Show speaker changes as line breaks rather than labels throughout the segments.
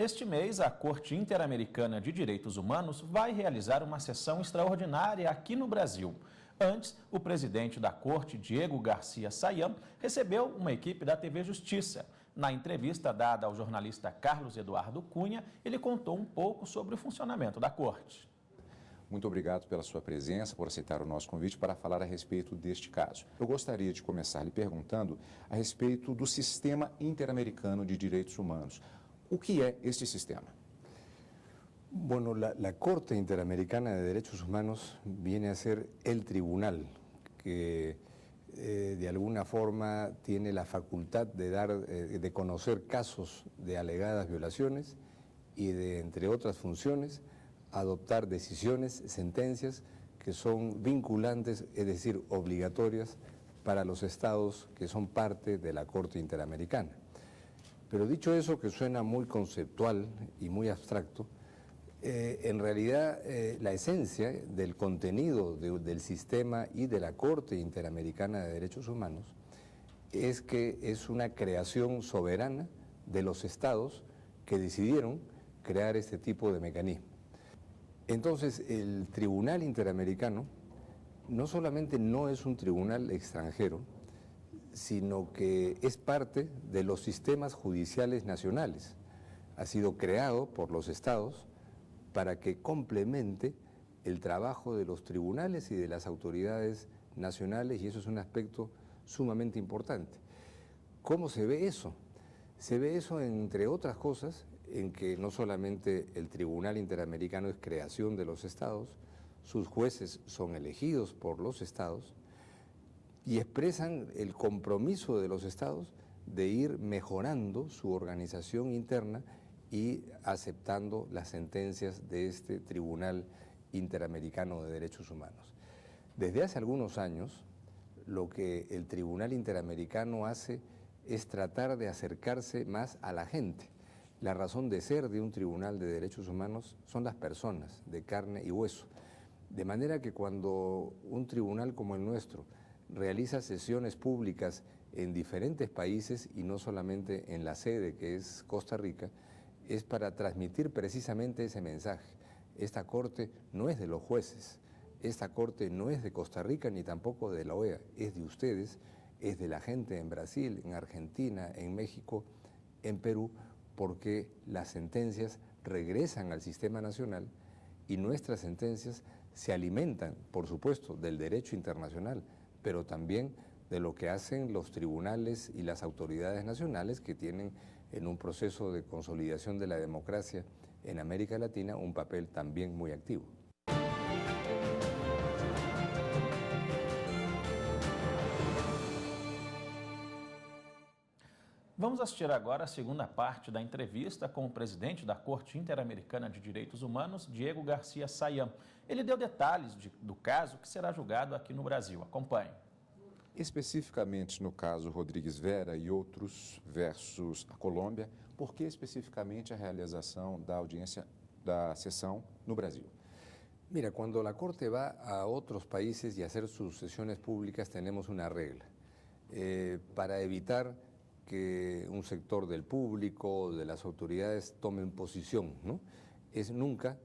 Este mês, a Corte Interamericana de Direitos Humanos vai realizar uma sessão extraordinária aqui no Brasil. Antes, o presidente da Corte, Diego Garcia Sayão, recebeu uma equipe da TV Justiça. Na entrevista dada ao jornalista Carlos Eduardo Cunha, ele contou um pouco sobre o funcionamento da Corte.
Muito obrigado pela sua presença, por aceitar o nosso convite para falar a respeito deste caso. Eu gostaria de começar lhe perguntando a respeito do Sistema Interamericano de Direitos Humanos. O que é este sistema?
Bueno, la Corte Interamericana de Derechos Humanos viene a ser el tribunal que de alguna forma tiene la facultad de conocer casos de alegadas violaciones y de, entre otras funciones, adoptar decisiones, sentencias que son vinculantes, es decir, obligatorias para los estados que son parte de la Corte Interamericana. Pero dicho eso, que suena muy conceptual y muy abstracto, en realidad la esencia del contenido del sistema y de la Corte Interamericana de Derechos Humanos es que es una creación soberana de los estados que decidieron crear este tipo de mecanismo. Entonces, el Tribunal Interamericano no solamente no es un tribunal extranjero, sino que es parte de los sistemas judiciales nacionales. Ha sido creado por los estados para que complemente el trabajo de los tribunales y de las autoridades nacionales, y eso es un aspecto sumamente importante. ¿Cómo se ve eso? Se ve eso, entre otras cosas, en que no solamente el Tribunal Interamericano es creación de los estados, sus jueces son elegidos por los estados y expresan el compromiso de los estados de ir mejorando su organización interna y aceptando las sentencias de este Tribunal Interamericano de Derechos Humanos. Desde hace algunos años, lo que el Tribunal Interamericano hace es tratar de acercarse más a la gente. La razón de ser de un Tribunal de Derechos Humanos son las personas de carne y hueso. De manera que cuando un tribunal como el nuestro realiza sesiones públicas en diferentes países y no solamente en la sede que es Costa Rica, es para transmitir precisamente ese mensaje. Esta Corte no es de los jueces, esta Corte no es de Costa Rica ni tampoco de la OEA, es de ustedes, es de la gente en Brasil, en Argentina, en México, en Perú, porque las sentencias regresan al sistema nacional y nuestras sentencias se alimentan, por supuesto, del derecho internacional, pero también de lo que hacen los tribunales y las autoridades nacionales que tienen en un proceso de consolidación de la democracia en América Latina un papel también muy activo.
Vamos assistir agora a segunda parte da entrevista com o presidente da Corte Interamericana de Direitos Humanos, Diego Garcia Sayão. Ele deu detalhes do caso que será julgado aqui no Brasil. Acompanhe.
Especificamente no caso Rodrigues Vera e outros versus a Colômbia, por que especificamente a realização da audiência da sessão no Brasil?
Mira, cuando la Corte va a otros países y a hacer sus sesiones públicas tenemos una regla para evitar que un sector del público o de las autoridades tomen posición, ¿no? Es nunca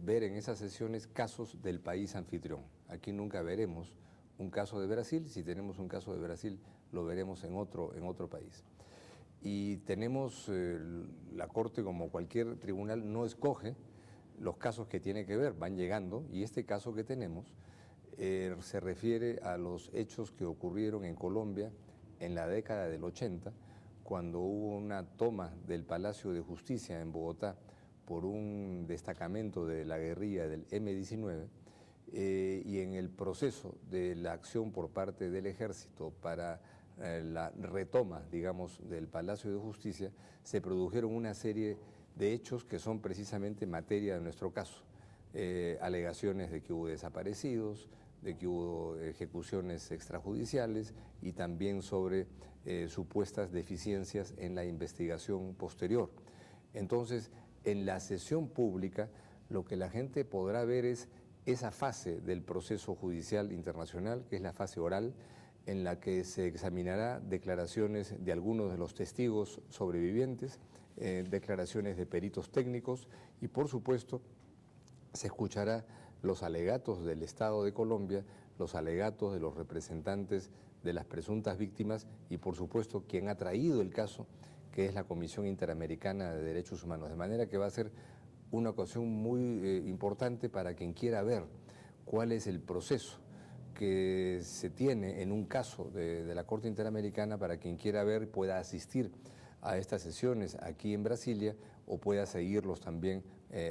ver en esas sesiones casos del país anfitrión. Aquí nunca veremos un caso de Brasil, si tenemos un caso de Brasil lo veremos en otro país. Y tenemos, la Corte como cualquier tribunal no escoge los casos que tiene que ver, van llegando, y este caso que tenemos se refiere a los hechos que ocurrieron en Colombia en la década del 80, cuando hubo una toma del Palacio de Justicia en Bogotá por un destacamento de la guerrilla del M-19, y en el proceso de la acción por parte del ejército para la retoma, digamos, del Palacio de Justicia, se produjeron una serie de hechos que son precisamente materia de nuestro caso. Alegaciones de que hubo desaparecidos, de que hubo ejecuciones extrajudiciales y también sobre supuestas deficiencias en la investigación posterior. Entonces, en la sesión pública, lo que la gente podrá ver es esa fase del proceso judicial internacional, que es la fase oral, en la que se examinará declaraciones de algunos de los testigos sobrevivientes, declaraciones de peritos técnicos y, por supuesto, se escuchará los alegatos del Estado de Colombia, los alegatos de los representantes de las presuntas víctimas y, por supuesto, quien ha traído el caso, que es la Comisión Interamericana de Derechos Humanos. De manera que va a ser una ocasión muy importante para quien quiera ver cuál es el proceso que se tiene en un caso de la Corte Interamericana, para quien quiera ver pueda asistir a estas sesiones aquí en Brasilia o pueda seguirlos también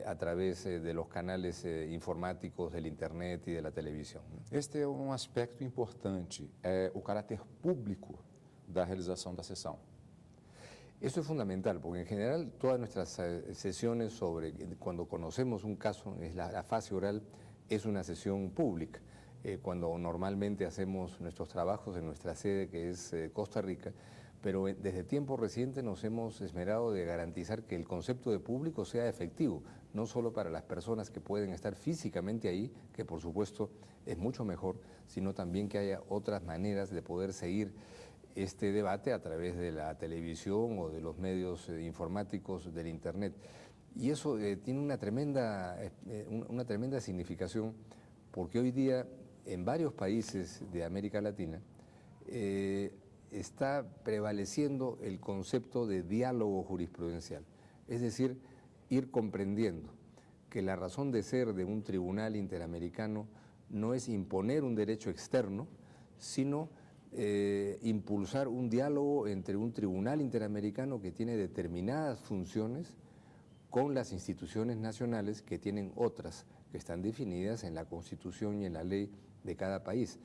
a través de los canales informáticos, del internet y de la televisión.
Este é um aspecto importante, o caráter público da realização da sessão.
Eso es fundamental, porque en general todas nuestras sesiones sobre cuando conocemos un caso, la fase oral es una sesión pública. Cuando normalmente hacemos nuestros trabajos en nuestra sede, que es Costa Rica, pero desde tiempo reciente nos hemos esmerado de garantizar que el concepto de público sea efectivo, no solo para las personas que pueden estar físicamente ahí, que por supuesto es mucho mejor, sino también que haya otras maneras de poder seguir este debate a través de la televisión o de los medios informáticos del Internet. Y eso tiene una tremenda significación, porque hoy día en varios países de América Latina está prevaleciendo el concepto de diálogo jurisprudencial, es decir, ir comprendiendo que la razón de ser de un tribunal interamericano no es imponer un derecho externo, sino impulsar un diálogo entre un tribunal interamericano que tiene determinadas funciones con las instituciones nacionales que tienen otras, que están definidas en la Constitución y en la ley de cada país.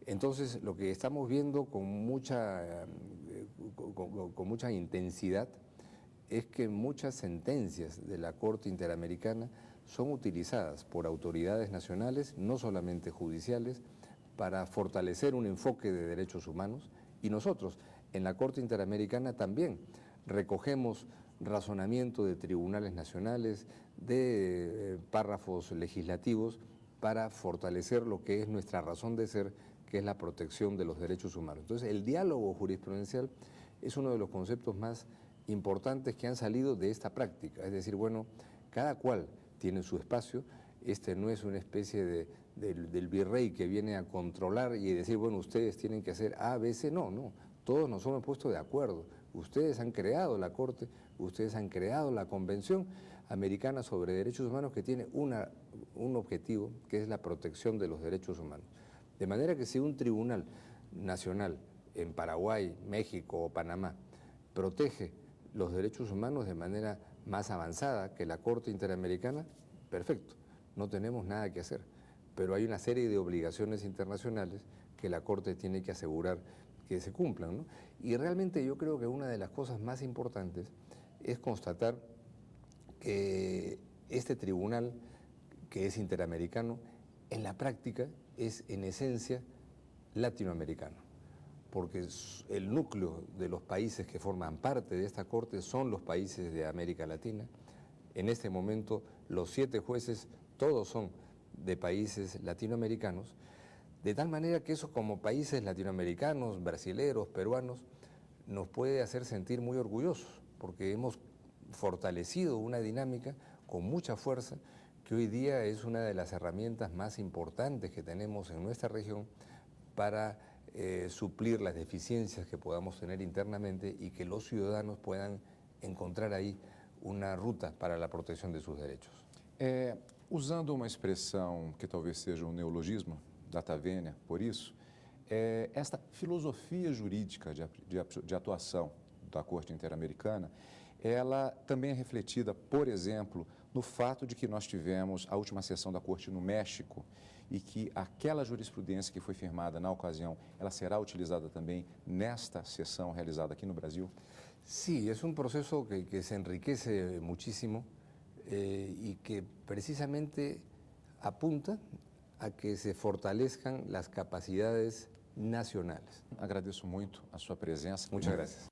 Entonces, lo que estamos viendo con mucha intensidad es que muchas sentencias de la Corte Interamericana son utilizadas por autoridades nacionales, no solamente judiciales, para fortalecer un enfoque de derechos humanos, y nosotros en la Corte Interamericana también recogemos razonamiento de tribunales nacionales, de párrafos legislativos para fortalecer lo que es nuestra razón de ser, que es la protección de los derechos humanos. Entonces, el diálogo jurisprudencial es uno de los conceptos más importantes que han salido de esta práctica, es decir, bueno, cada cual tiene su espacio, este no es una especie del virrey que viene a controlar y decir, bueno, ustedes tienen que hacer A, B, C, no, todos nos hemos puesto de acuerdo, ustedes han creado la Corte, ustedes han creado la Convención Americana sobre Derechos Humanos, que tiene un objetivo, que es la protección de los derechos humanos. De manera que si un tribunal nacional en Paraguay, México o Panamá protege los derechos humanos de manera más avanzada que la Corte Interamericana, perfecto, no tenemos nada que hacer. Pero hay una serie de obligaciones internacionales que la Corte tiene que asegurar que se cumplan, ¿no? Y realmente yo creo que una de las cosas más importantes es constatar que este tribunal, que es interamericano, en la práctica es en esencia latinoamericano, porque el núcleo de los países que forman parte de esta Corte son los países de América Latina. En este momento los 7 jueces todos son de países latinoamericanos, de tal manera que eso, como países latinoamericanos, brasileros, peruanos, nos puede hacer sentir muy orgullosos, porque hemos fortalecido una dinámica con mucha fuerza que hoy día es una de las herramientas más importantes que tenemos en nuestra región para suplir las deficiencias que podamos tener internamente y que los ciudadanos puedan encontrar ahí una ruta para la protección de sus derechos.
Usando uma expressão que talvez seja um neologismo, data venia, por isso, esta filosofia jurídica de atuação da Corte Interamericana, ela também é refletida, por exemplo, no fato de que nós tivemos a última sessão da Corte no México e que aquela jurisprudência que foi firmada na ocasião, ela será utilizada também nesta sessão realizada aqui no Brasil?
Sí, es un proceso que se enriquece muchísimo y que precisamente apunta a que se fortalezcan las capacidades nacionales.
Agradeço muito a sua presença.
Muchas gracias.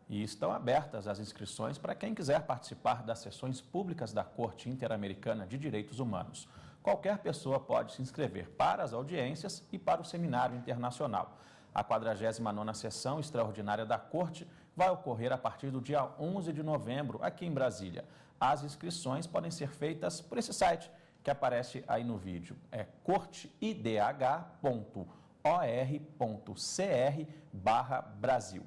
E estão abertas as inscrições para quem quiser participar das sessões públicas da Corte Interamericana de Direitos Humanos. Qualquer pessoa pode se inscrever para as audiências e para o Seminário Internacional. A 49ª sessão extraordinária da Corte vai ocorrer a partir do dia 11 de novembro, aqui em Brasília. As inscrições podem ser feitas por esse site que aparece aí no vídeo. É corteidh.or.cr/Brasil.